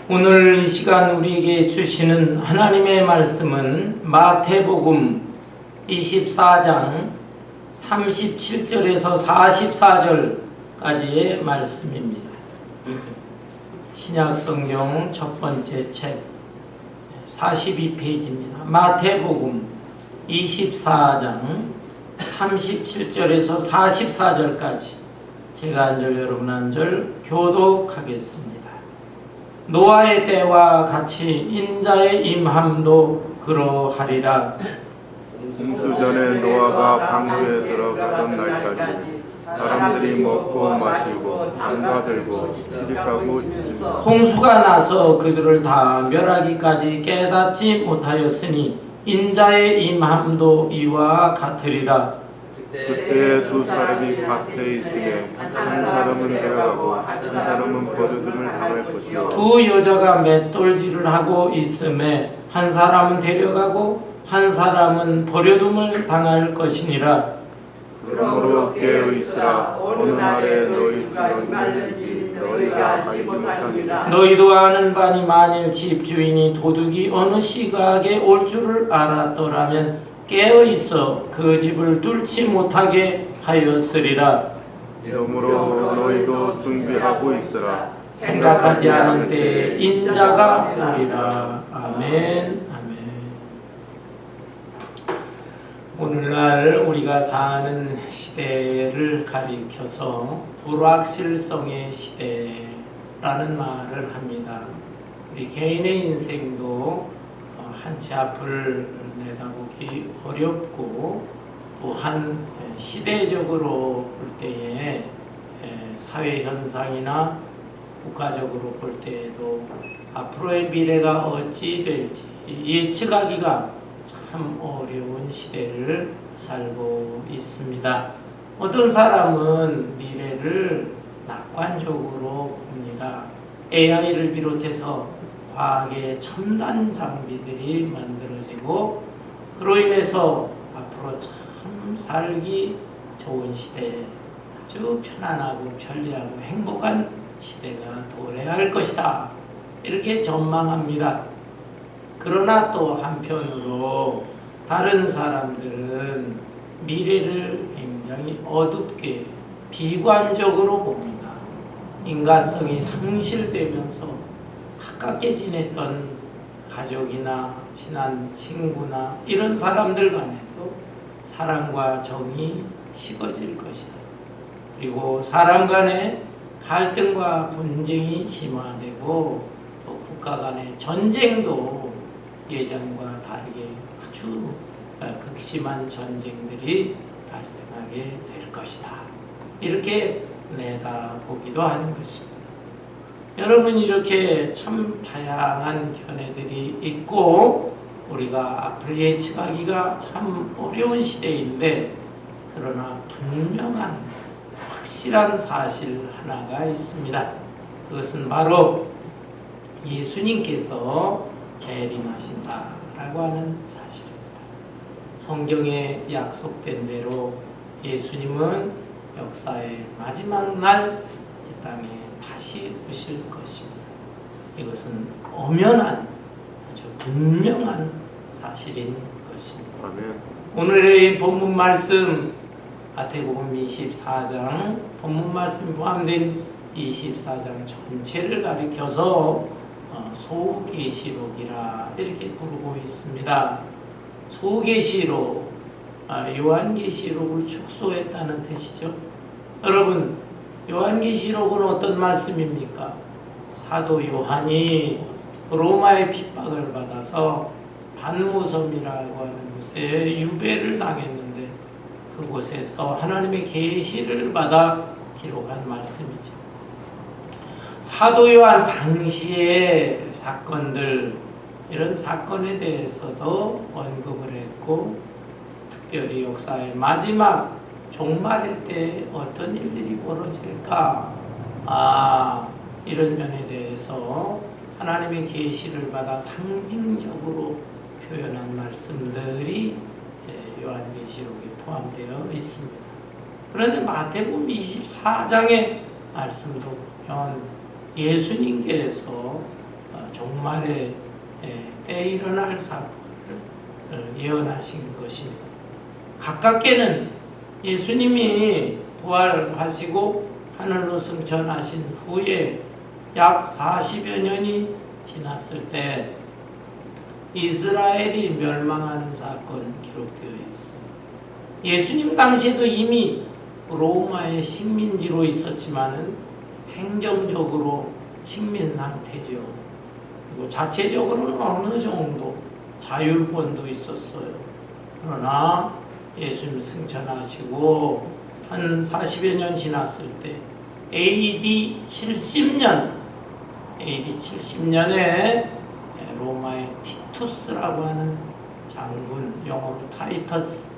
오늘 이 시간 우리에게 주시는 하나님의 말씀은 마태복음 24장 37절에서 44절까지의 말씀입니다. 신약성경 첫 번째 책 42페이지입니다. 마태복음 24장 37절에서 44절까지 제가 한 절 여러분 한 절 교독하겠습니다. 노아의 때와 같이 인자의 임함도 그러하리라. 홍수전에 노아가 방주에 들어가던 날까지 사람들이 먹고 마시고 장가들고 시집가고 있습니다. 홍수가 나서 그들을 다 멸하기까지 깨닫지 못하였으니 인자의 임함도 이와 같으리라. 그때에 두 사람이 밭에 있으에 한 사람은 데려가고 한 사람은 버려둠을 당할 것이요 두 여자가 맷돌질을 하고 있음에 한 사람은 데려가고 한 사람은 버려둠을 당할 것이니라. 그러므로 깨어 있으라. 어느 날에 너희 주는 날는지 너희가 알지 못하니라. 너희도 아는 바니 만일 집주인이 도둑이 어느 시각에 올 줄을 알았더라면 깨어있어 그 집을 뚫지 못하게 하였으리라. 이러므로 너희도 준비하고 있으라. 생각하지 않은 때에 인자가 오리라. 아멘. 아멘. 오늘날 우리가 사는 시대를 가리켜서 불확실성의 시대라는 말을 합니다. 우리 개인의 인생도 한치 앞을 내다보기 어렵고, 또한 시대적으로 볼 때에 사회 현상이나 국가적으로 볼 때에도 앞으로의 미래가 어찌 될지 예측하기가 참 어려운 시대를 살고 있습니다. 어떤 사람은 미래를 낙관적으로 봅니다. AI를 비롯해서 과학의 첨단 장비들이 만들어지고 그로 인해서 앞으로 참 살기 좋은 시대, 아주 편안하고 편리하고 행복한 시대가 도래할 것이다, 이렇게 전망합니다. 그러나 또 한편으로 다른 사람들은 미래를 굉장히 어둡게 비관적으로 봅니다. 인간성이 상실되면서 가깝게 지냈던 가족이나 친한 친구나 이런 사람들 간에도 사랑과 정이 식어질 것이다. 그리고 사람 간의 갈등과 분쟁이 심화되고 또 국가 간의 전쟁도 예전과 다르게 아주 극심한 전쟁들이 발생하게 될 것이다, 이렇게 내다보기도 하는 것입니다. 여러분, 이렇게 참 다양한 견해들이 있고 우리가 앞을 예측하기가 참 어려운 시대인데, 그러나 분명한 확실한 사실 하나가 있습니다. 그것은 바로 예수님께서 재림하신다라고 하는 사실입니다. 성경에 약속된 대로 예수님은 역사의 마지막 날 이 땅에 다시 오실 것입니다. 이것은 엄연한, 아주 분명한 사실인 것입니다. 아멘. 오늘의 본문 말씀, 마태복음 24장 본문 말씀 포함된 24장 전체를 가리켜서 소계시록이라 이렇게 부르고 있습니다. 소계시록, 요한계시록을 축소했다는 뜻이죠. 여러분, 요한계시록은 어떤 말씀입니까? 사도 요한이 로마의 핍박을 받아서 반모섬이라고 하는 곳에 유배를 당했는데 그곳에서 하나님의 계시를 받아 기록한 말씀이죠. 사도 요한 당시의 사건들, 이런 사건에 대해서도 언급을 했고, 특별히 역사의 마지막 종말의 때 어떤 일들이 벌어질까, 이런 면에 대해서 하나님의 계시를 받아 상징적으로 표현한 말씀들이 요한계시록에 포함되어 있습니다. 그런데 마태복음 24장의 말씀도 보면 예수님께서 종말에 때 일어날 사건을 예언하신 것입니다. 가깝게는 예수님이 부활하시고 하늘로 승천하신 후에 약 40여 년이 지났을 때 이스라엘이 멸망하는 사건이 기록되어 있어요. 예수님 당시에도 이미 로마의 식민지로 있었지만은 행정적으로 식민 상태죠. 그리고 자체적으로는 어느 정도 자율권도 있었어요. 그러나 예수님 승천하시고 한 40여 년 지났을 때 AD 70년에 로마의 티투스라고 하는 장군, 영어로 타이터스,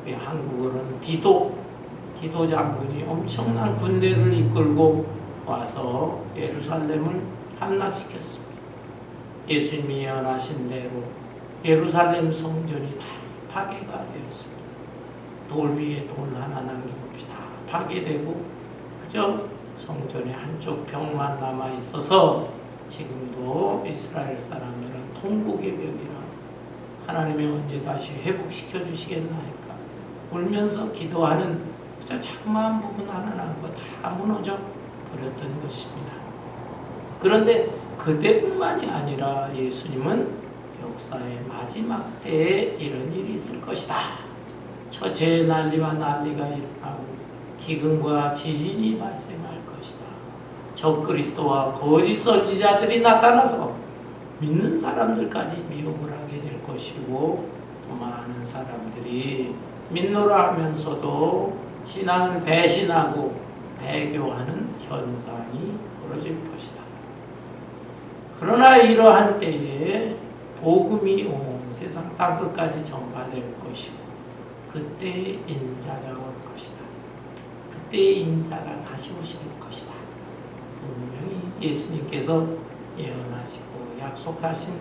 한국어로는 디도 장군이 엄청난 군대를 이끌고 와서 예루살렘을 함락시켰습니다. 예수님이 예언하신 대로 예루살렘 성전이 다 파괴가 되었습니다. 돌 위에 돌 하나 남김없이 다 파괴되고 그저 성전의 한쪽 벽만 남아 있어서 지금도 이스라엘 사람들은 통곡의 벽이라 하나님이 언제 다시 회복시켜 주시겠나이까 울면서 기도하는 그저 자그마한 부분 하나 남고 다 무너져 버렸던 것입니다. 그런데 그때뿐만이 아니라 예수님은 역사의 마지막 때에 이런 일이 있을 것이다. 처체의 난리가 일어나고 기근과 지진이 발생할 것이다. 적그리스도와 거짓 선지자들이 나타나서 믿는 사람들까지 미혹을 하게 될 것이고 또 많은 사람들이 믿노라 하면서도 신앙을 배신하고 배교하는 현상이 벌어질 것이다. 그러나 이러한 때에 복음이 온 세상 땅끝까지 전파될 것이고 그때 인자가 올 것이다. 그때 인자가 다시 오실 것이다. 분명히 예수님께서 예언하시고 약속하신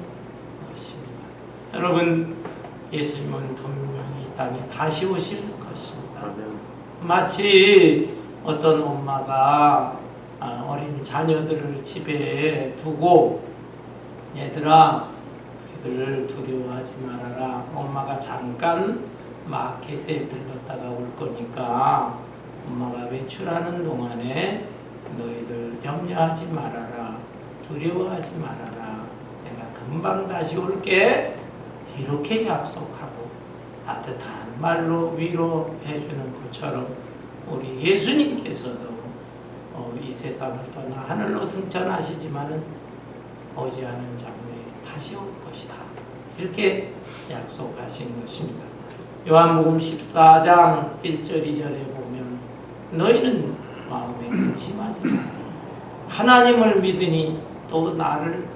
것입니다. 여러분, 예수님은 분명히 이 땅에 다시 오실 것입니다. 마치 어떤 엄마가 어린 자녀들을 집에 두고 얘들아, 너희들 두려워하지 말아라. 엄마가 잠깐 마켓에 들렀다가 올 거니까 엄마가 외출하는 동안에 너희들 염려하지 말아라. 두려워하지 말아라. 내가 금방 다시 올게. 이렇게 약속하고 따뜻한 말로 위로해 주는 것처럼 우리 예수님께서도 이 세상을 떠나 하늘로 승천하시지만은 오지 않은 장래에 다시 올 것이다. 이렇게 약속하신 것입니다. 요한복음 14장 1절 2절에 보면 너희는 마음에 근심하지 마라. 하나님을 믿으니 또 나를 믿으라.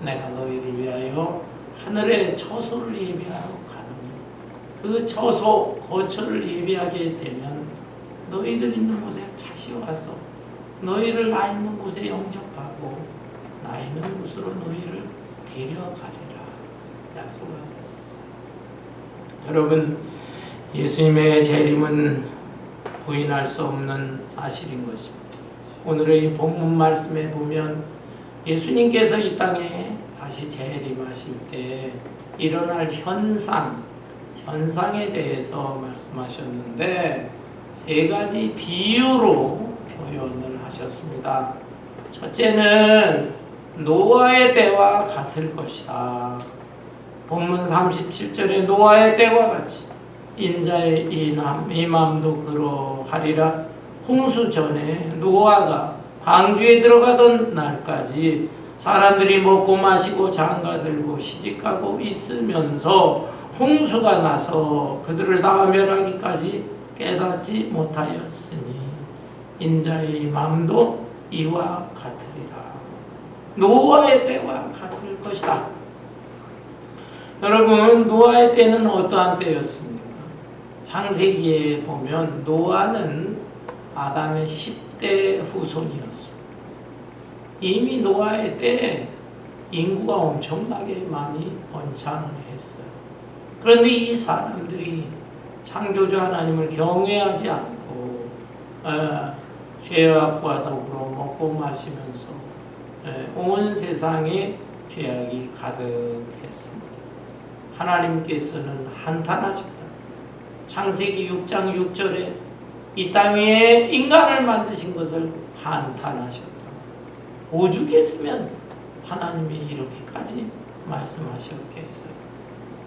내가 너희를 위하여 하늘에 처소를 예비하러 가노니 그 처소 거처를 예비하게 되면 너희들 있는 곳에 다시 와서 너희를 나 있는 곳에 영접하고 나 있는 곳으로 너희를 데려가리라 약속하셨어요. 여러분, 예수님의 재림은 부인할 수 없는 사실인 것입니다. 오늘의 이 본문 말씀에 보면 예수님께서 이 땅에 다시 재림하실 때 일어날 현상에 대해서 말씀하셨는데 세 가지 비유로 표현을 하셨습니다. 첫째는 노아의 때와 같을 것이다. 본문 37절에 노아의 때와 같이 인자의 임함도 그러하리라. 홍수 전에 노아가 방주에 들어가던 날까지 사람들이 먹고 마시고 장가들고 시집가고 있으면서 홍수가 나서 그들을 다 멸하기까지 깨닫지 못하였으니 인자의 임함도 이와 같으리라. 노아의 때와 같을 것이다. 여러분, 노아의 때는 어떠한 때였습니까? 창세기에 보면 노아는 아담의 10대 후손이었습니다. 이미 노아의 때 인구가 엄청나게 많이 번창했어요. 그런데 이 사람들이 창조주 하나님을 경외하지 않고 죄악과 더불어 먹고 마시면서 온 세상에 죄악이 가득했습니다. 하나님께서는 한탄하셨다. 창세기 6장 6절에 이 땅 위에 인간을 만드신 것을 한탄하셨다. 오죽했으면 하나님이 이렇게까지 말씀하셨겠어요.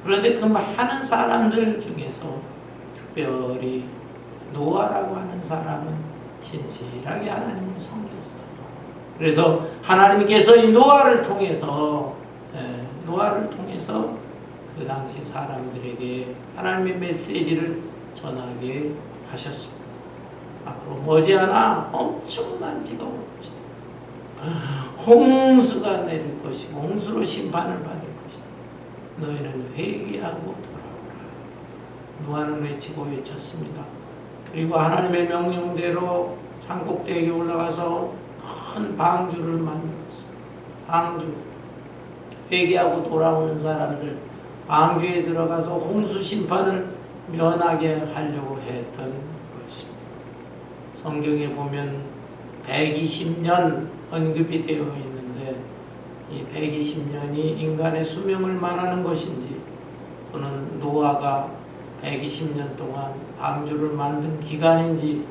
그런데 그 많은 사람들 중에서 특별히 노아라고 하는 사람은 신실하게 하나님을 섬겼어요. 그래서 하나님께서 이 노아를 통해서 그 당시 사람들에게 하나님의 메시지를 전하게 하셨습니다. 앞으로 머지않아 엄청난 비가 올 것이다. 홍수가 내릴 것이고 홍수로 심판을 받을 것이다. 너희는 회개하고 돌아오라. 노아는 외쳤습니다. 그리고 하나님의 명령대로 산꼭대기에 올라가서 큰 방주를 만들었어요. 방주. 회개하고 돌아오는 사람들 방주에 들어가서 홍수 심판을 면하게 하려고 했던 것입니다. 성경에 보면 120년 언급이 되어 있는데 이 120년이 인간의 수명을 말하는 것인지 또는 노아가 120년 동안 방주를 만든 기간인지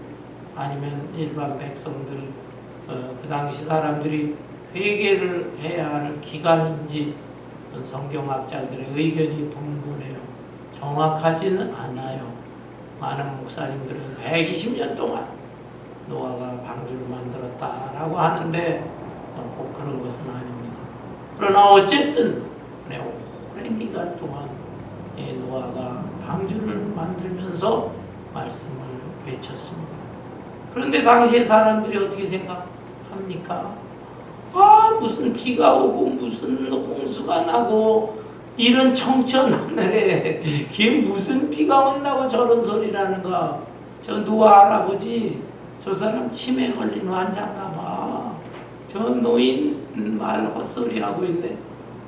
아니면 일반 백성들 그 당시 사람들이 회개를 해야 할 기간인지 성경학자들의 의견이 분분해요. 정확하지는 않아요. 많은 목사님들은 120년 동안 노아가 방주를 만들었다라고 하는데 꼭 그런 것은 아닙니다. 그러나 어쨌든 오랜 기간 동안 노아가 방주를 만들면서 말씀을 외쳤습니다. 그런데 당시의 사람들이 어떻게 생각합니까? 무슨 비가 오고 무슨 홍수가 나고 이런 청천하늘에 걔 무슨 비가 온다고 저런 소리라는가. 저 노아 할아버지 저 사람 치매 걸린 환자인가 봐. 저 노인 말 헛소리 하고 있네.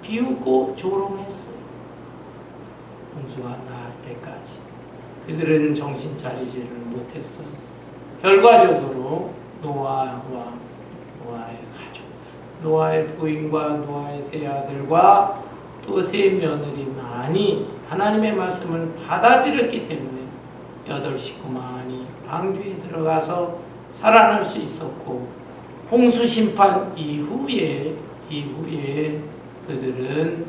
비웃고 조롱했어. 홍수가 날 때까지 그들은 정신 차리지를 못했어. 결과적으로 노아와 노아의 가족들, 노아의 부인과 노아의 세 아들과 또 세 며느리만이 하나님의 말씀을 받아들였기 때문에 8 식구만이 방주에 들어가서 살아날 수 있었고, 홍수 심판 이후에 그들은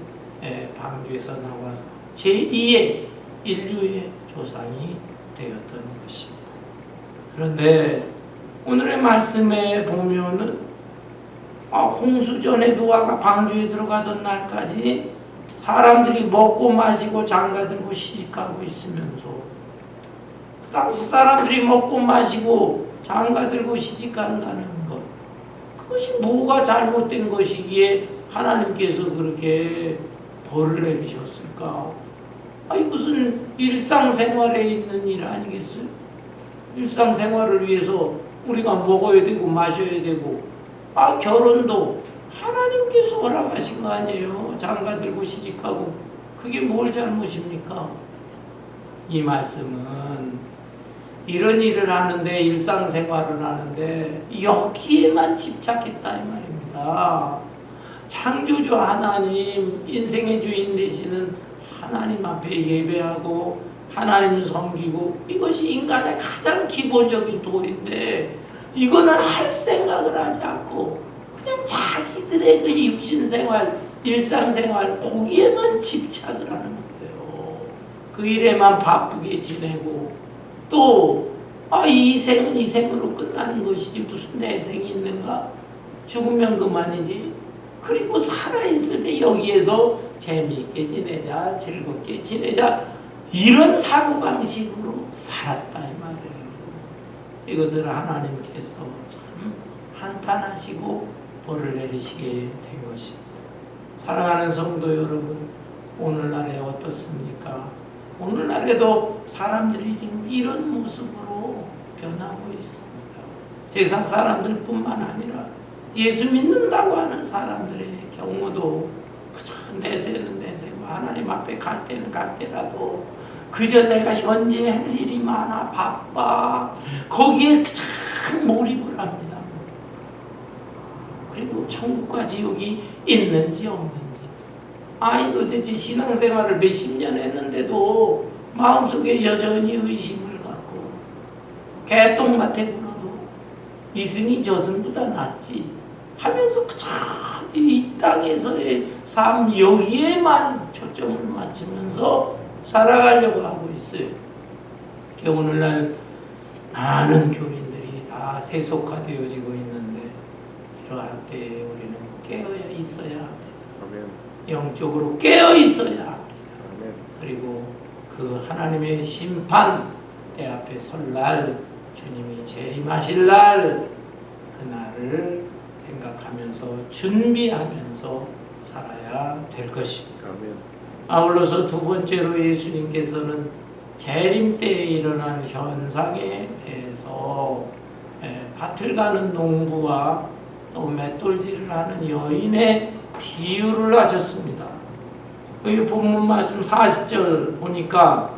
방주에서 나와서 제2의 인류의 조상이 되었던 것입니다. 그런데 오늘의 말씀에 보면은 홍수 전에 노아가 방주에 들어가던 날까지 사람들이 먹고 마시고 장가들고 시집가고 있으면서 그 당시 사람들이 먹고 마시고 장가들고 시집간다는 것, 그것이 뭐가 잘못된 것이기에 하나님께서 그렇게 벌을 내리셨을까? 이것은 일상생활에 있는 일 아니겠어요? 일상생활을 위해서 우리가 먹어야 되고 마셔야 되고, 결혼도 하나님께서 허락하신 거 아니에요? 장가들고 시집가고. 그게 뭘 잘못입니까? 이 말씀은 이런 일을 하는데, 일상생활을 하는데 여기에만 집착했다 이 말입니다. 창조주 하나님, 인생의 주인 되시는 하나님 앞에 예배하고 하나님을 섬기고, 이것이 인간의 가장 기본적인 도리인데 이거는 할 생각을 하지 않고 그냥 자기들의 그 육신생활, 일상생활 거기에만 집착을 하는 거예요. 그 일에만 바쁘게 지내고, 또 이 생은 이 생으로 끝나는 것이지 무슨 내생이 있는가? 죽으면 그만이지. 그리고 살아있을 때 여기에서 재미있게 지내자, 즐겁게 지내자, 이런 사고방식으로 살았다 이 말이에요. 이것을 하나님께서 참 한탄하시고 벌을 내리시게 된 것입니다. 사랑하는 성도 여러분, 오늘날에 어떻습니까? 오늘날에도 사람들이 지금 이런 모습으로 변하고 있습니다. 세상 사람들뿐만 아니라 예수 믿는다고 하는 사람들의 경우도 그저 내세는 내세고 하나님 앞에 갈 때는 갈 때라도 그저 내가 현재 할 일이 많아, 바빠, 거기에 참 몰입을 합니다. 그리고 천국과 지옥이 있는지 없는지. 아니 도대체 신앙생활을 몇십 년 했는데도 마음속에 여전히 의심을 갖고 개똥밭에 굴러도 이승이 저승보다 낫지 하면서 그저 이 땅에서의 삶 여기에만 초점을 맞추면서 살아가려고 하고 있어요. 오늘날 많은 교인들이 다 세속화되어지고 있는데 이러할 때 우리는 깨어 있어야 합니다. 아멘. 영적으로 깨어 있어야 합니다. 아멘. 그리고 그 하나님의 심판 때 앞에 설 날, 주님이 재림하실 날, 그날을 생각하면서 준비하면서 살아야 될 것입니다. 아멘. 아울러서 두 번째로 예수님께서는 재림 때에 일어난 현상에 대해서 밭을 가는 농부와 또 맷돌질을 하는 여인의 비유를 하셨습니다. 여기 본문 말씀 40절 보니까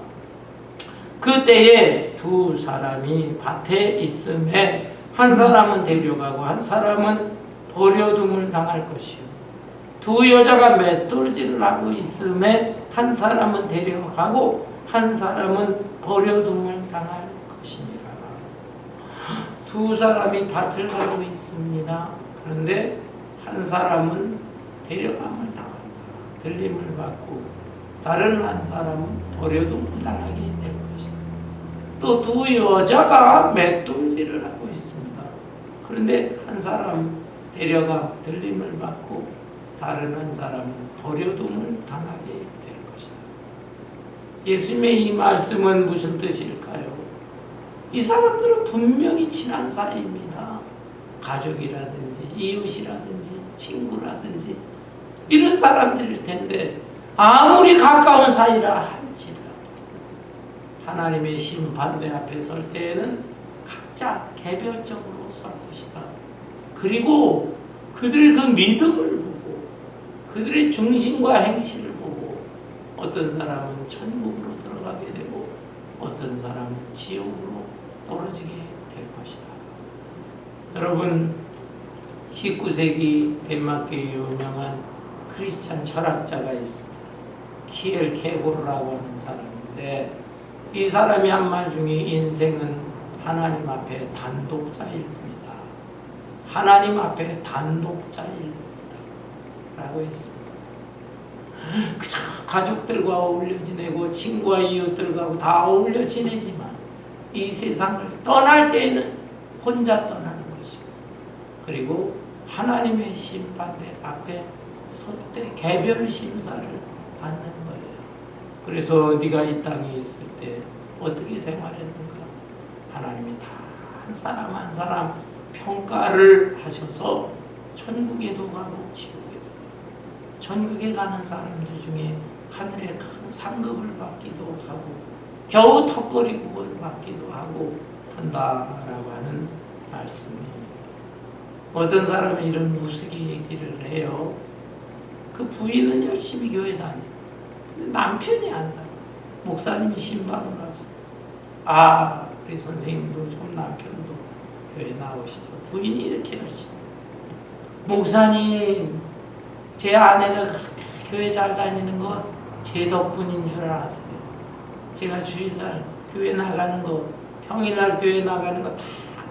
그때에 두 사람이 밭에 있음에 한 사람은 데려가고 한 사람은 버려둠을 당할 것이요 두 여자가 맷돌질을 하고 있음에 한 사람은 데려가고 한 사람은 버려둠을 당할 것이니라. 두 사람이 밭을 가고 있습니다. 그런데 한 사람은 데려감을 당한다. 들림을 받고 다른 한 사람은 버려둠을 당하게 될 것이다. 또 두 여자가 맷돌질을 하고 있습니다. 그런데 한 사람 데려가 들림을 받고 다른 한 사람은 버려둠을 당하게 될 것이다. 예수님의 이 말씀은 무슨 뜻일까요? 이 사람들은 분명히 친한 사이입니다. 가족이라든지 이웃이라든지 친구라든지 이런 사람들일 텐데 아무리 가까운 사이라 할지라도 하나님의 심판대 앞에 설 때에는 각자 개별적으로 설 것이다. 그리고 그들의 그 믿음을 보고 그들의 중심과 행실을 보고 어떤 사람은 천국으로 들어가게 되고 어떤 사람은 지옥으로 떨어지게 될 것이다. 여러분 19세기 덴마크의 유명한 크리스찬 철학자가 있습니다. 키엘 케고르라고 하는 사람인데 이 사람이 한 말 중에 인생은 하나님 앞에 단독자일 뿐이다. 하나님 앞에 단독자일 뿐이다. 라고 했습니다. 그저 가족들과 어울려 지내고 친구와 이웃들과 다 어울려 지내지만 이 세상을 떠날 때에는 혼자 떠나는 것입니다. 그리고 하나님의 심판대 앞에 설 때 개별 심사를 받는 거예요. 그래서 네가 이 땅에 있을 때 어떻게 생활했는가? 하나님이 다 한 사람 한 사람 평가를 하셔서 천국에도 가고 지옥에도 가고 천국에 가는 사람들 중에 하늘의 큰 상급을 받기도 하고 겨우 턱걸이 구원 받기도 하고 한다라고 하는 말씀입니다. 어떤 사람이 이런 무수기 얘기를 해요. 그 부인은 열심히 교회 다녀. 근데 남편이 안 다녀. 목사님이 신방을 왔어. 아, 우리 선생님도 좀 남편도 교회 나오시죠. 부인이 이렇게 열심히. 목사님, 제 아내가 교회 잘 다니는 거 제 덕분인 줄 아세요? 제가 주일날 교회 나가는 거, 평일날 교회 나가는 거 다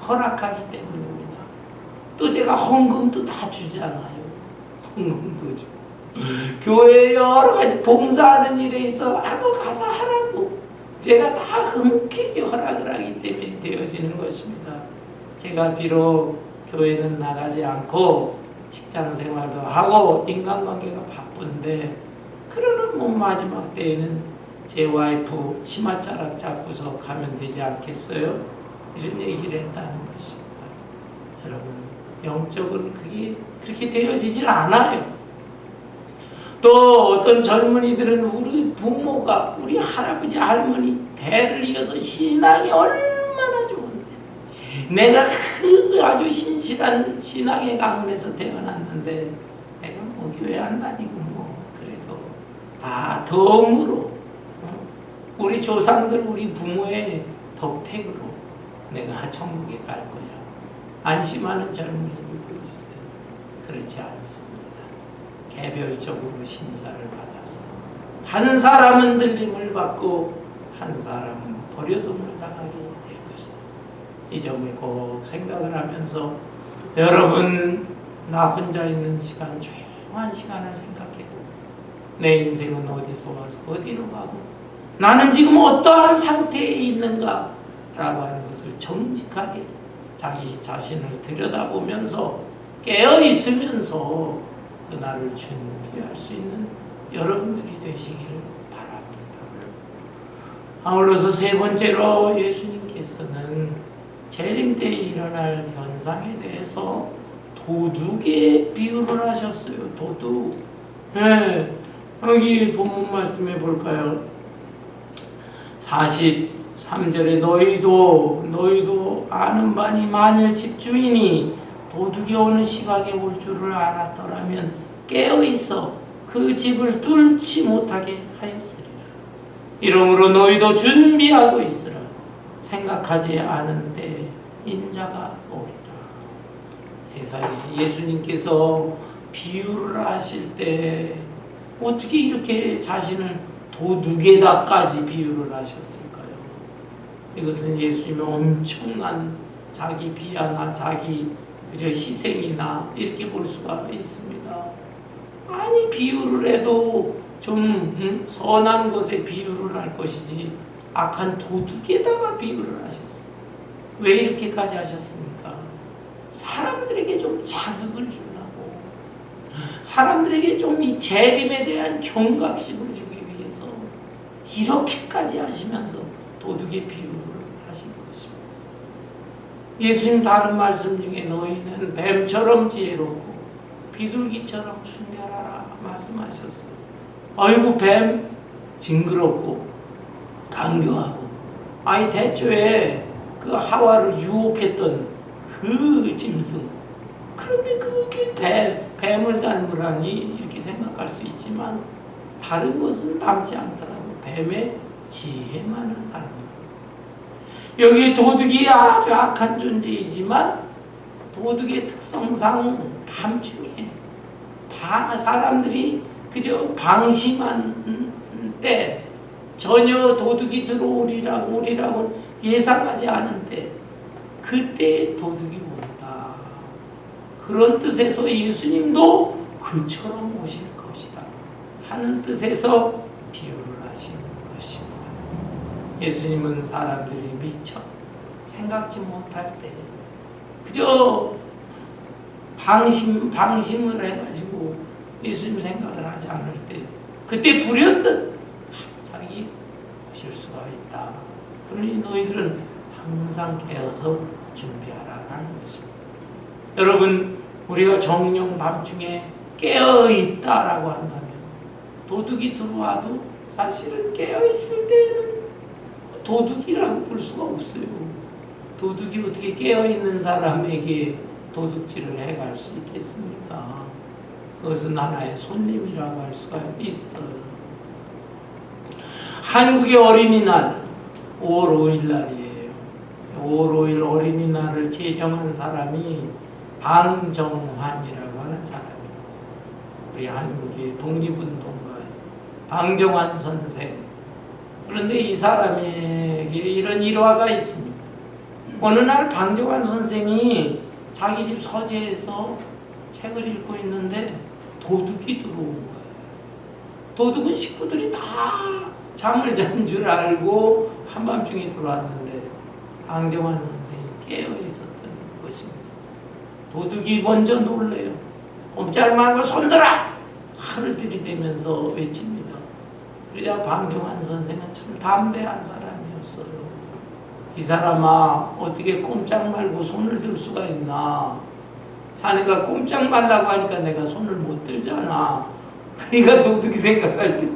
허락하기 때문입니다. 또 제가 헌금도 다 주잖아요. 헌금도 주고. 교회 여러 가지 봉사하는 일에 있어 하고 가서 하라고 제가 다 흔쾌히 허락을 하기 때문에 되어지는 것입니다. 제가 비록 교회는 나가지 않고 직장 생활도 하고 인간관계가 바쁜데 그러는 뭐 마지막 때에는 제 와이프 치맛자락 잡고서 가면 되지 않겠어요? 이런 얘기를 했다는 것입니다. 여러분 영적으로 그게 그렇게 되어지질 않아요. 또 어떤 젊은이들은 우리 부모가 우리 할아버지 할머니 대를 이어서 신앙이 얼마나 좋은데 내가 그 아주 신실한 신앙의 가문에서 태어났는데 내가 뭐 교회 안 다니고 뭐 그래도 다 덤으로 우리 조상들 우리 부모의 덕택으로 내가 천국에 갈 거야 안심하는 젊은이들도 있어요. 그렇지 않습니다. 개별적으로 심사를 받아서 한 사람은 들림을 받고 한 사람은 버려둠을 당하게 될 것이다. 이 점을 꼭 생각을 하면서 여러분, 나 혼자 있는 시간, 조용한 시간을 생각해보고 내 인생은 어디서 와서 어디로 가고 나는 지금 어떠한 상태에 있는가 라고 하는 것을 정직하게 자기 자신을 들여다보면서 깨어있으면서 그날을 준비할 수 있는 여러분들이 되시기를 바랍니다. 아울러서 세 번째로 예수님께서는 재림 때에 일어날 현상에 대해서 도둑의 비유를 하셨어요. 도둑. 네, 여기 본문 말씀해 볼까요? 43절에 너희도 아는 바니 만일 집주인이 도둑이 오는 시각에 올 줄을 알았더라면 깨어있어 그 집을 뚫지 못하게 하였으리라. 이러므로 너희도 준비하고 있으라. 생각하지 않은 때 인자가 오리라. 세상에 예수님께서 비유를 하실 때 어떻게 이렇게 자신을 도둑에다까지 비유를 하셨을까요? 이것은 예수님의 엄청난 자기 비하나 자기 그저 희생이나 이렇게 볼 수가 있습니다. 아니 비유를 해도 좀 선한 것에 비유를 할 것이지 악한 도둑에다가 비유를 하셨어요. 왜 이렇게까지 하셨습니까? 사람들에게 좀 자극을 주려고, 사람들에게 좀 이 재림에 대한 경각심을 주기 위해서 이렇게까지 하시면서 도둑의 비유를 하신 것입니다. 예수님 다른 말씀 중에 너희는 뱀처럼 지혜롭고 비둘기처럼 순결하라 말씀하셨어요. 아이고 뱀 징그럽고 강교하고 아니 대초에 그 하와를 유혹했던 그 짐승, 그런데 그게 뱀을 닮으라니 이렇게 생각할 수 있지만 다른 것은 닮지 않더라도 뱀의 지혜만은 닮습니다. 여기 도둑이 아주 악한 존재이지만 도둑의 특성상 밤중에 사람들이 그저 방심한 때 전혀 도둑이 오리라고 예상하지 않은데 그때 도둑이 온다. 그런 뜻에서 예수님도 그처럼 오실 것이다 하는 뜻에서 비유를 하신 것입니다. 예수님은 사람들이 미처 생각지 못할 때 그저 방심을 해가지고 예수님 생각을 하지 않을 때 그때 불현듯 갑자기 오실 수가 있다. 그러니 너희들은 항상 깨어서 준비하라는 것입니다. 여러분, 우리가 정령 밤중에 깨어있다라고 한다면 도둑이 들어와도 사실은 깨어있을 때에는 도둑이라고 볼 수가 없어요. 도둑이 어떻게 깨어있는 사람에게 도둑질을 해갈 수 있겠습니까? 그것은 하나의 손님이라고 할 수가 있어요. 한국의 어린이날 5월 5일 날이에요. 5월 5일 어린이날을 제정한 사람이 방정환이라고 하는 사람이에요. 우리 한국의 독립운동가 방정환 선생. 그런데 이 사람에게 이런 일화가 있습니다. 어느 날 방정환 선생이 자기 집 서재에서 책을 읽고 있는데 도둑이 들어온 거예요. 도둑은 식구들이 다 잠을 잔 줄 알고 한밤중에 들어왔는데 방정환 선생이 깨어 있었던 것입니다. 도둑이 먼저 놀래요. 꼼짝 말고 손들어! 칼을 들이대면서 외칩니다. 그러자 방정환 선생은 참 담대한 사람이었어요. 이 사람아, 어떻게 꼼짝 말고 손을 들 수가 있나? 자네가 꼼짝 말라고 하니까 내가 손을 못 들잖아. 그러니까 도둑이 생각할 때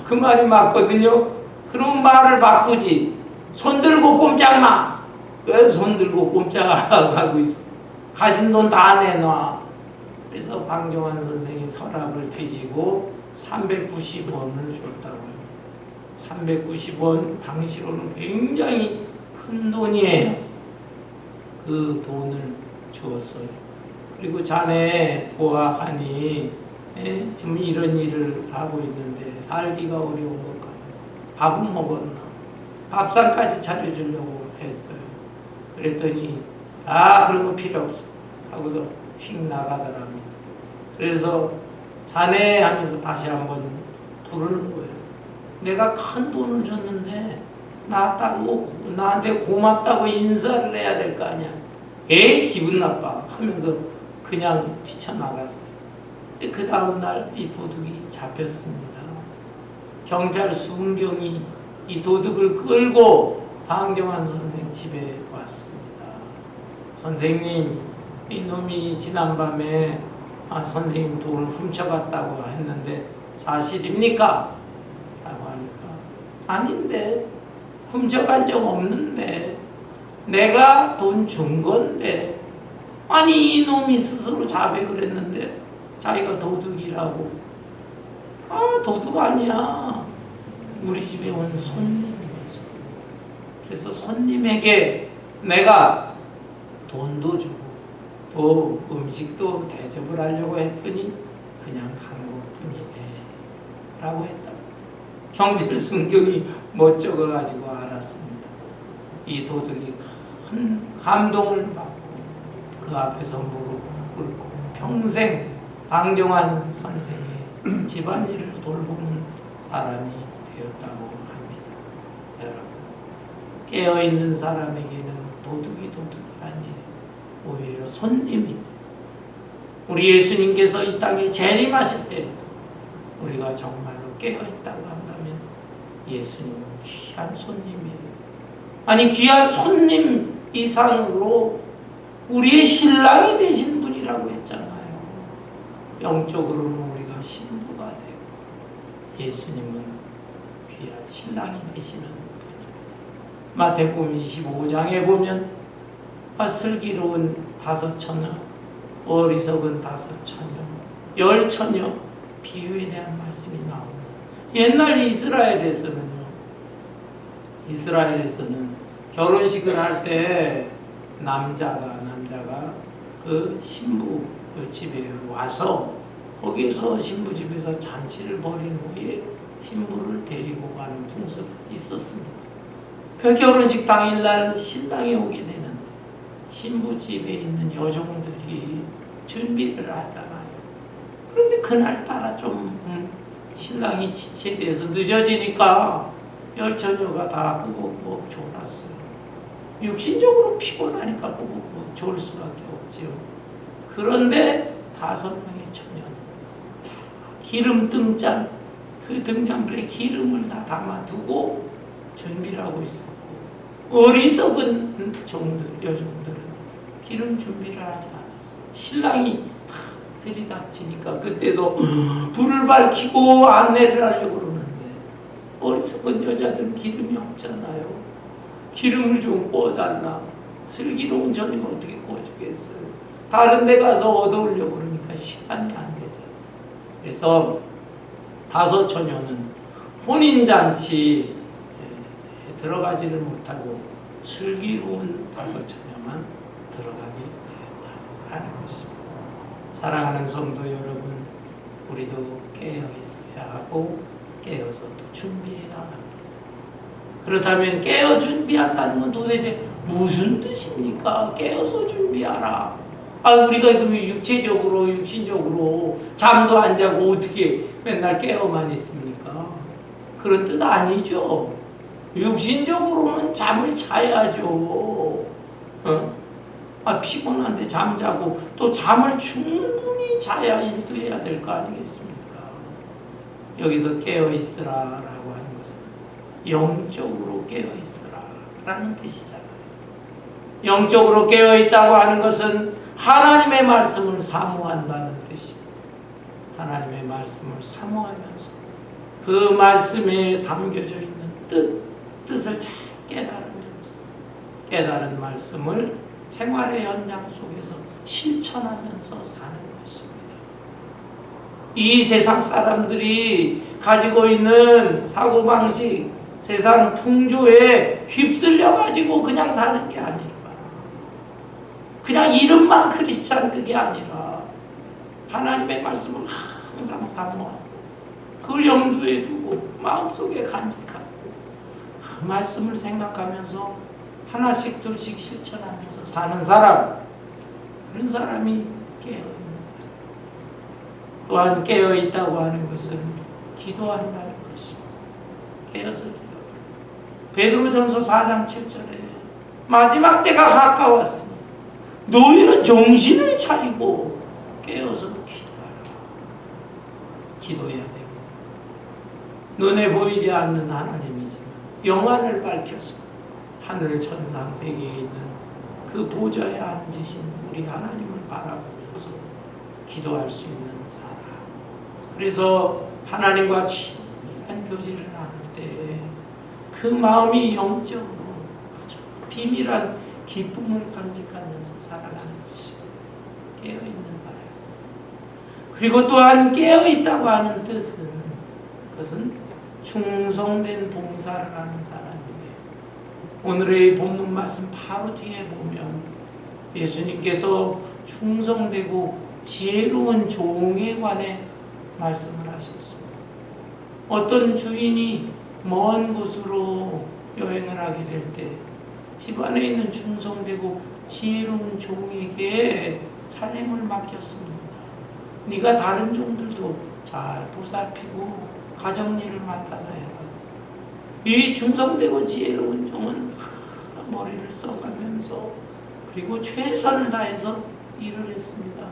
그 말이 맞거든요. 그럼 말을 바꾸지. 손 들고 꼼짝 마. 왜 손 들고 꼼짝하고 있어? 가진 돈 다 내놔. 그래서 방정환 선생이 서랍을 뒤지고 390원을 줬다고 해요. 390원 당시로는 굉장히 큰 돈이에요. 그 돈을 주었어요. 그리고 자네 보아하니 지금 이런 일을 하고 있는데 살기가 어려운 것 같아. 밥은 먹었나? 밥상까지 차려주려고 했어요. 그랬더니 그런 거 필요 없어 하고서 휙 나가더랍니다. 그래서 자네 하면서 다시 한번 부르는 거예요. 내가 큰 돈을 줬는데 나한테 고맙다고 인사를 해야 될 거 아니야. 기분 나빠 하면서 그냥 뛰쳐나갔어요. 그 다음날 이 도둑이 잡혔습니다. 경찰 순경이 이 도둑을 끌고 방정환 선생 집에 왔습니다. 선생님, 이놈이 지난밤에 선생님 돈을 훔쳐갔다고 했는데 사실입니까? 라고 하니까 아닌데, 훔쳐간 적 없는데, 내가 돈 준 건데, 아니 이놈이 스스로 자백을 했는데 자기가 도둑이라고. 도둑 아니야. 우리 집에 온 손님이었어. 그래서 손님에게 내가 돈도 주고 또 음식도 대접을 하려고 했더니 그냥 간 것뿐이네 라고 했다. 경찰 순경이 멋쩍어가지고 알았습니다. 이 도둑이 큰 감동을 받고 그 앞에서 무릎 꿇고 평생 방정환 선생의 집안일을 돌보는 사람이 되었다고 합니다. 여러분, 깨어있는 사람에게는 도둑이 아니에요. 오히려 손님이. 우리 예수님께서 이 땅에 재림하실 때 우리가 정말로 깨어있다고 한다면 예수님은 귀한 손님이에요. 아니 귀한 손님 이상으로 우리의 신랑이 되신 분이라고 했잖아요. 영적으로는 우리가 신부가 되고 예수님은 귀한 신랑이 되시는 분입니다. 마태복음 25장에 보면 슬기로운 5처녀, 어리석은 5처녀, 10처녀 비유에 대한 말씀이 나옵니다. 옛날 이스라엘에서는 결혼식을 할 때 남자가 그 신부 집에 와서 거기에서 신부 집에서 잔치를 벌인 후에 신부를 데리고 가는 풍습이 있었습니다. 그 결혼식 당일날 신랑이 오게 되는 신부 집에 있는 여종들이 준비를 하잖아요. 그런데 그날따라 좀 신랑이 지체돼서 늦어지니까 10처녀가 다 꾸벅꾸벅 졸았어요. 육신적으로 피곤하니까 꾸벅꾸벅 졸 수밖에 없죠. 그런데 5명의 처녀는 기름 등잔, 그 등잔불에 기름을 다 담아두고 준비를 하고 있었고, 어리석은 여종들은 기름 준비를 하지 않았어요. 신랑이 다 들이닥치니까 그때도 불을 밝히고 안내를 하려고 그러는데 어리석은 여자들은 기름이 없잖아요. 기름을 좀 구워달라. 슬기로운 저녁 어떻게 구워주겠어요. 다른 데 가서 얻어오려고 그러니까 시간이 안 되죠. 그래서 5처녀는 혼인잔치에 들어가지를 못하고 슬기로운 5처녀만 들어가게 되었다라는 것입니다. 사랑하는 성도 여러분, 우리도 깨어 있어야 하고 깨어서 또 준비해야 합니다. 그렇다면 깨어 준비한다는 건 도대체 무슨 뜻입니까? 깨어서 준비하라. 우리가 그 육신적으로 잠도 안 자고 어떻게 맨날 깨어만 있습니까? 그런 뜻 아니죠. 육신적으로는 잠을 자야죠. 피곤한데 잠자고 또 잠을 충분히 자야 일도 해야 될 거 아니겠습니까? 여기서 깨어있으라라고 하는 것은 영적으로 깨어있으라라는 뜻이잖아요. 영적으로 깨어있다고 하는 것은 하나님의 말씀을 사모한다는 뜻입니다. 하나님의 말씀을 사모하면서 그 말씀에 담겨져 있는 뜻을 잘 깨달으면서 깨달은 말씀을 생활의 현장 속에서 실천하면서 사는 것입니다. 이 세상 사람들이 가지고 있는 사고방식, 세상 풍조에 휩쓸려가지고 그냥 사는 게 아니라, 그냥 이름만 크리스찬 그게 아니라 하나님의 말씀을 항상 사모하고 그걸 염두에 두고 마음속에 간직하고 그 말씀을 생각하면서 하나씩 둘씩 실천하면서 사는 사람, 그런 사람이 깨어있는 사람. 또한 깨어있다고 하는 것은 기도한다는 것입니다. 깨어서 기도하라. 베드로전서 4장 7절에 마지막 때가 가까웠으니 너희는 정신을 차리고 깨어서 기도하라. 기도해야 됩니다. 눈에 보이지 않는 하나님이지만 영안을 밝혀서 하늘 천상 세계에 있는 그 보좌에 앉으신 우리 하나님을 바라보면서 기도할 수 있는 사람. 그래서 하나님과 친밀한 교제를 나눌 때 그 마음이 영적으로 아주 비밀한 기쁨을 간직하면서 살아가는 것이 깨어있는 사람. 그리고 또한 깨어있다고 하는 뜻은 그것은 충성된 봉사를 하는 사람이에요. 오늘의 본문 말씀 바로 뒤에 보면 예수님께서 충성되고 지혜로운 종에 관해 말씀을 하셨습니다. 어떤 주인이 먼 곳으로 여행을 하게 될 때 집안에 있는 충성되고 지혜로운 종에게 살림을 맡겼습니다. 네가 다른 종들도 잘 보살피고 가정일을 맡아서 해라. 이 충성되고 지혜로운 종은 머리를 써가면서 그리고 최선을 다해서 일을 했습니다.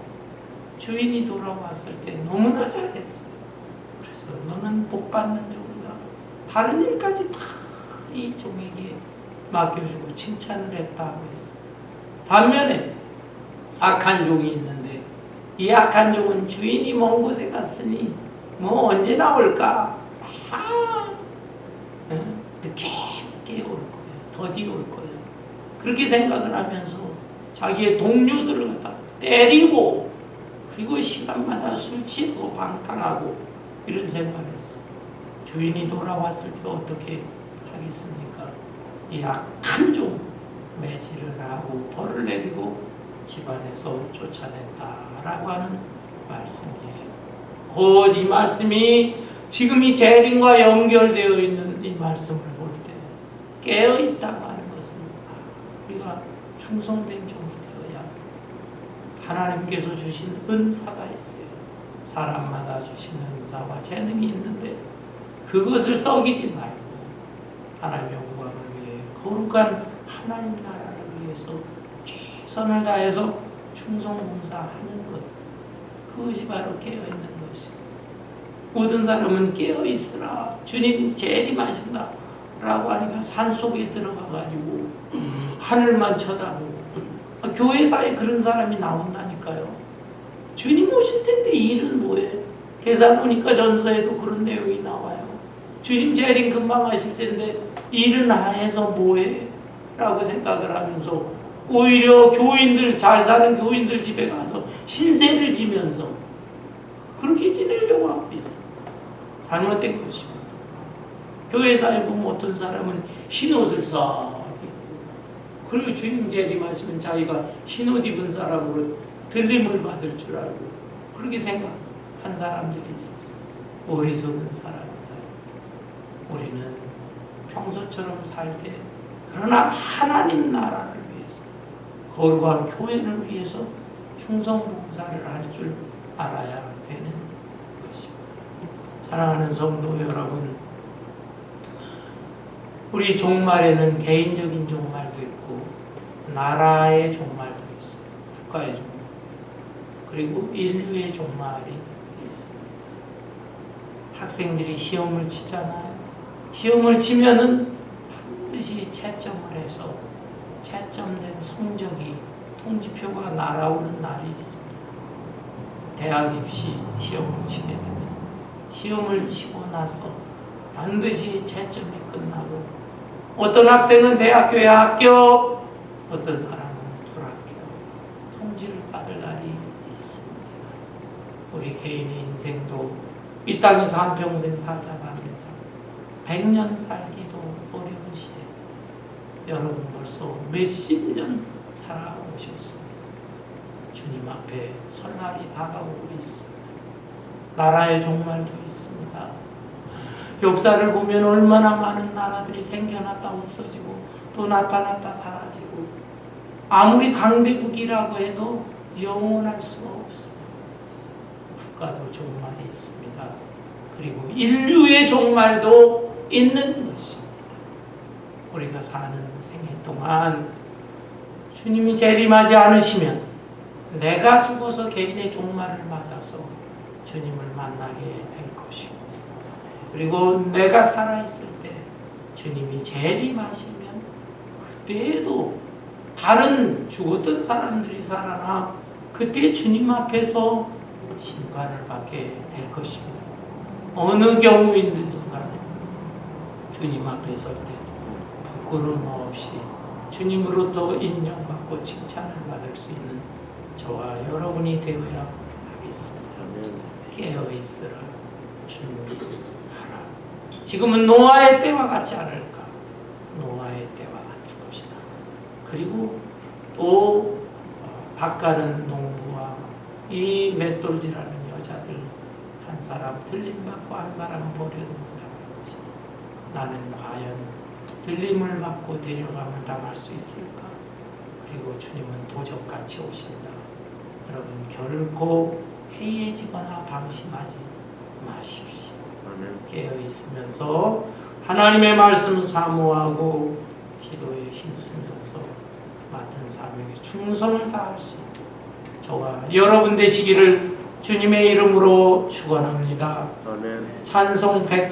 주인이 돌아왔을 때 너무나 잘했어요. 그래서 너는 복 받는 종이다. 다른 일까지 다 이 종에게 맡겨주고 칭찬을 했다고 했어요. 반면에 악한 종이 있는데 이 악한 종은 주인이 먼 곳에 갔으니 뭐 언제 나올까? 늦게 올 거예요. 더디 올 거예요. 그렇게 생각을 하면서 자기의 동료들을 갖다 때리고 그리고 시간마다 술 취하고 방탕하고 이런 생각을 했어요. 주인이 돌아왔을 때 어떻게 하겠습니까? 이 악한 종 매질을 하고 벌을 내리고 집안에서 쫓아냈다라고 하는 말씀이에요. 곧 이 말씀이 지금 이 재림과 연결되어 있는 이 말씀을 볼 때 깨어있다고 하는 것은 우리가 충성된 종이 되어야 하나님께서 주신 은사가 있어요. 사람마다 주신 은사와 재능이 있는데 그것을 썩이지 말고 하나님의 영광을 위해 거룩한 하나님 나라를 위해서 최선을 다해서 충성봉사하는 것, 그것이 바로 깨어있는 것이. 모든 사람은 깨어있으라 주님 재림하신다 라고 하니까 산속에 들어가가지고 하늘만 쳐다보고 교회사에 그런 사람이 나온다니까요. 주님 오실 텐데 일은 뭐해? 데살로니가 전서에도 그런 내용이 나와요. 주님 재림 금방 하실 텐데 일은 해서 뭐해? 라고 생각을 하면서 오히려 교인들, 잘 사는 교인들 집에 가서 신세를 지면서 그렇게 지내려고 하고 있어. 잘못된 것입니다. 교회사에 보면 어떤 사람은 흰옷을 싹 입고 그리고 주님 재림하시면 자기가 흰옷 입은 사람으로 들림을 받을 줄 알고 그렇게 생각한 사람들이 있었어요. 어리석은 사람이다. 우리는 평소처럼 살 때 그러나 하나님 나라를 위해서 거룩한 교회를 위해서 충성봉사를 할 줄 알아야 되는 것입니다. 사랑하는 성도 여러분, 우리 종말에는 개인적인 종말도 있고 나라의 종말도 있어요. 국가의 종말. 그리고 인류의 종말이 있습니다. 학생들이 시험을 치잖아요. 시험을 치면은 반드시 채점을 해서 채점된 성적이 통지표가 날아오는 날이 있습니다. 대학 입시 시험을 치게 되면 시험을 치고 나서 반드시 채점이 끝나고 어떤 학생은 대학교에 합격, 어떤 사람은 불합격, 통지를 받을 날이 있습니다. 우리 개인의 인생도 이 땅에서 한평생 살다 갑니다. 100년 살기도 어려운 시대. 여러분 벌써 몇십 년 살아오셨습니다. 주님 앞에 설날이 다가오고 있습니다. 나라의 종말도 있습니다. 역사를 보면 얼마나 많은 나라들이 생겨났다 없어지고 또 나타났다 사라지고 아무리 강대국이라고 해도 영원할 수가 없습니다. 국가도 종말이 있습니다. 그리고 인류의 종말도 있는 것입니다. 우리가 사는 생애 동안 주님이 재림하지 않으시면 내가 죽어서 개인의 종말을 맞아서 주님을 만나게 될 것이고, 그리고 내가 살아있을 때 주님이 재림하시면 그때에도 다른 죽었던 사람들이 살아나 그때 주님 앞에서 심판을 받게 될 것입니다. 어느 경우인데도 간에 주님 앞에 설 때 부끄러움 없이 주님으로부터 인정받고 칭찬을 받을 수 있는 저와 여러분이 되어야 하겠습니다. 깨어있으라, 준비하라. 지금은 노아의 때와 같지 않을까? 노아의 때와 같을 것이다. 그리고 또 밭가는 농부와 이 맷돌질하는 여자들, 한 사람 들림받고 한 사람 버려도 못할 것이다. 나는 과연 들림을 받고 데려감을 당할 수 있을까? 그리고 주님은 도적같이 오신다. 여러분 결코 해이해지거나 방심하지 마십시오. 깨어있으면서 하나님의 말씀 사모하고 기도에 힘쓰면서 맡은 사명에 충성을 다할 수 있도록 저와 여러분 되시기를 주님의 이름으로 축원합니다. 찬송 100